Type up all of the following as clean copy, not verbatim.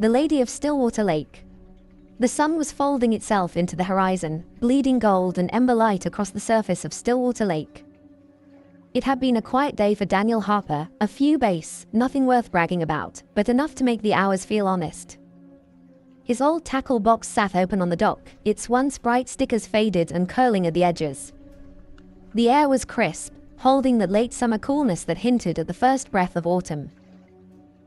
the Lady of Stillwater Lake. The sun was folding itself into the horizon, bleeding gold and ember light across the surface of Stillwater Lake. It had been a quiet day for Daniel Harper, a few bass, nothing worth bragging about, but enough to make the hours feel honest. His old tackle box sat open on the dock, its once bright stickers faded and curling at the edges. The air was crisp, holding that late summer coolness that hinted at the first breath of autumn.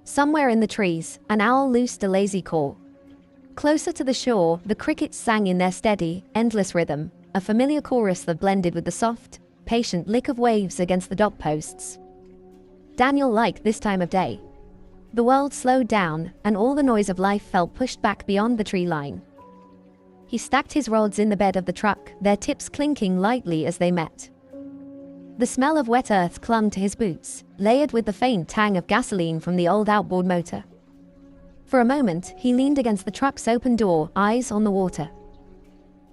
Somewhere in the trees, an owl loosed a lazy call. Closer to the shore, the crickets sang in their steady, endless rhythm, a familiar chorus that blended with the soft, patient lick of waves against the dock posts. Daniel liked this time of day. The world slowed down, and all the noise of life felt pushed back beyond the tree line. He stacked his rods in the bed of the truck, their tips clinking lightly as they met. The smell of wet earth clung to his boots, layered with the faint tang of gasoline from the old outboard motor. For a moment, he leaned against the truck's open door, eyes on the water.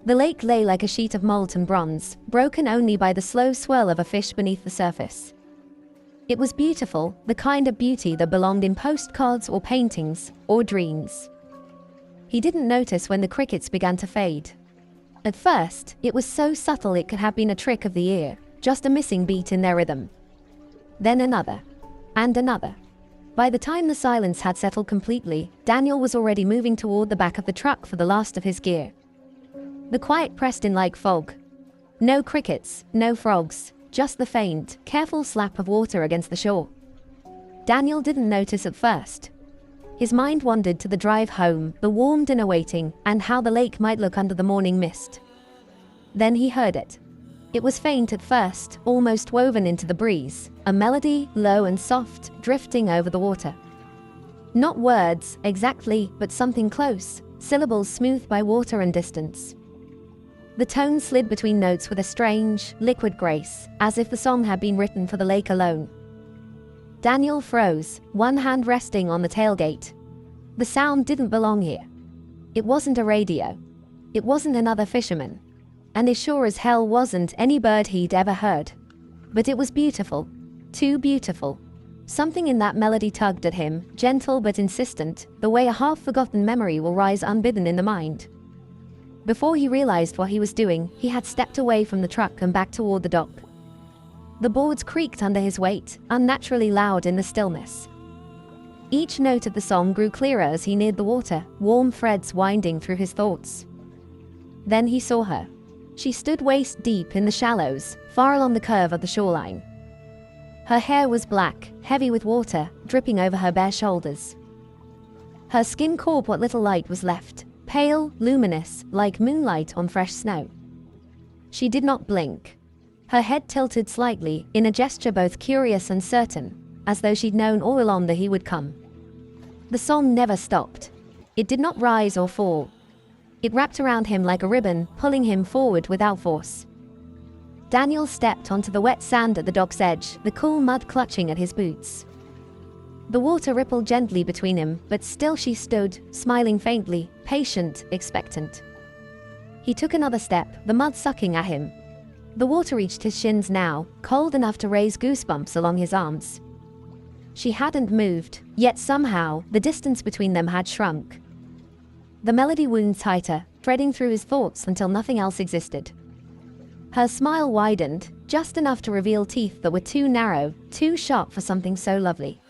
The lake lay like a sheet of molten bronze, broken only by the slow swirl of a fish beneath the surface. It was beautiful, the kind of beauty that belonged in postcards or paintings, or dreams. He didn't notice when the crickets began to fade. At first, it was so subtle it could have been a trick of the ear, just a missing beat in their rhythm. Then another. And another. By the time the silence had settled completely, Daniel was already moving toward the back of the truck for the last of his gear. The quiet pressed in like fog. No crickets, no frogs, just the faint, careful slap of water against the shore. Daniel didn't notice at first. His mind wandered to the drive home, the warm dinner waiting, and how the lake might look under the morning mist. Then he heard it. It was faint at first, almost woven into the breeze, a melody, low and soft, drifting over the water. Not words, exactly, but something close, syllables smoothed by water and distance. The tone slid between notes with a strange, liquid grace, as if the song had been written for the lake alone. Daniel froze, one hand resting on the tailgate. The sound didn't belong here. It wasn't a radio. It wasn't another fisherman. And it sure as hell wasn't any bird he'd ever heard. But it was beautiful. Too beautiful. Something in that melody tugged at him, gentle but insistent, the way a half-forgotten memory will rise unbidden in the mind. Before he realized what he was doing, he had stepped away from the truck and back toward the dock. The boards creaked under his weight, unnaturally loud in the stillness. Each note of the song grew clearer as he neared the water, warm threads winding through his thoughts. Then he saw her. She stood waist-deep in the shallows, far along the curve of the shoreline. Her hair was black, heavy with water, dripping over her bare shoulders. Her skin caught what little light was left, pale, luminous, like moonlight on fresh snow. She did not blink. Her head tilted slightly, in a gesture both curious and certain, as though she'd known all along that he would come. The song never stopped. It did not rise or fall. It wrapped around him like a ribbon, pulling him forward without force. Daniel stepped onto the wet sand at the dock's edge, the cool mud clutching at his boots. The water rippled gently between him, but still she stood, smiling faintly, patient, expectant. He took another step, the mud sucking at him. The water reached his shins now, cold enough to raise goosebumps along his arms. She hadn't moved, yet somehow, the distance between them had shrunk. The melody wound tighter, threading through his thoughts until nothing else existed. Her smile widened, just enough to reveal teeth that were too narrow, too sharp for something so lovely.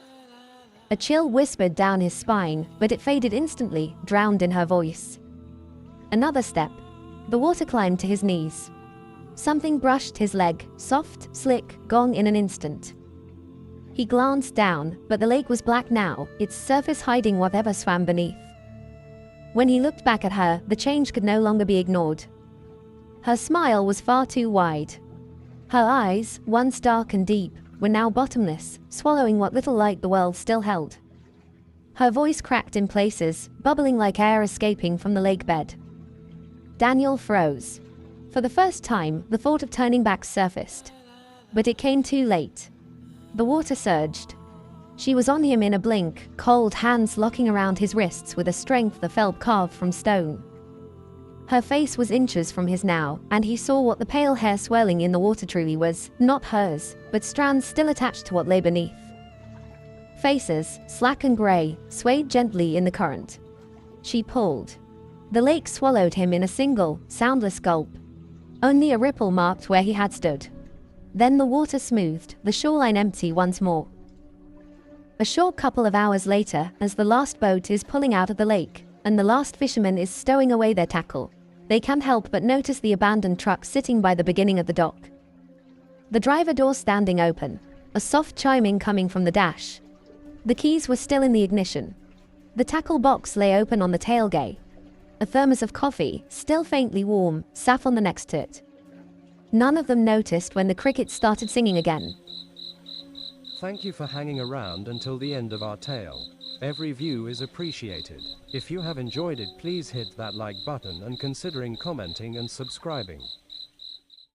A chill whispered down his spine, but it faded instantly, drowned in her voice. Another step. The water climbed to his knees. Something brushed his leg, soft, slick, gone in an instant. He glanced down, but the lake was black now, its surface hiding whatever swam beneath. When he looked back at her, the change could no longer be ignored. Her smile was far too wide. Her eyes, once dark and deep, were now bottomless, swallowing what little light the world still held. Her voice cracked in places, bubbling like air escaping from the lake bed. Daniel froze. For the first time, the thought of turning back surfaced. But it came too late. The water surged. She was on him in a blink, cold hands locking around his wrists with a strength that felt carved from stone. Her face was inches from his now, and he saw what the pale hair swirling in the water truly was, not hers, but strands still attached to what lay beneath. faces, slack and grey, swayed gently in the current. She pulled. The lake swallowed him in a single, soundless gulp. Only a ripple marked where he had stood. Then the water smoothed, the shoreline empty once more. A short couple of hours later, as the last boat is pulling out of the lake, and the last fisherman is stowing away their tackle, they can't help but notice the abandoned truck sitting by the beginning of the dock. The driver door standing open, a soft chiming coming from the dash. The keys were still in the ignition. The tackle box lay open on the tailgate. A thermos of coffee, still faintly warm, sat on the next to it. None of them noticed when the crickets started singing again. Thank you for hanging around until the end of our tale. Every view is appreciated. If you have enjoyed it, please hit that like button and considering commenting and subscribing.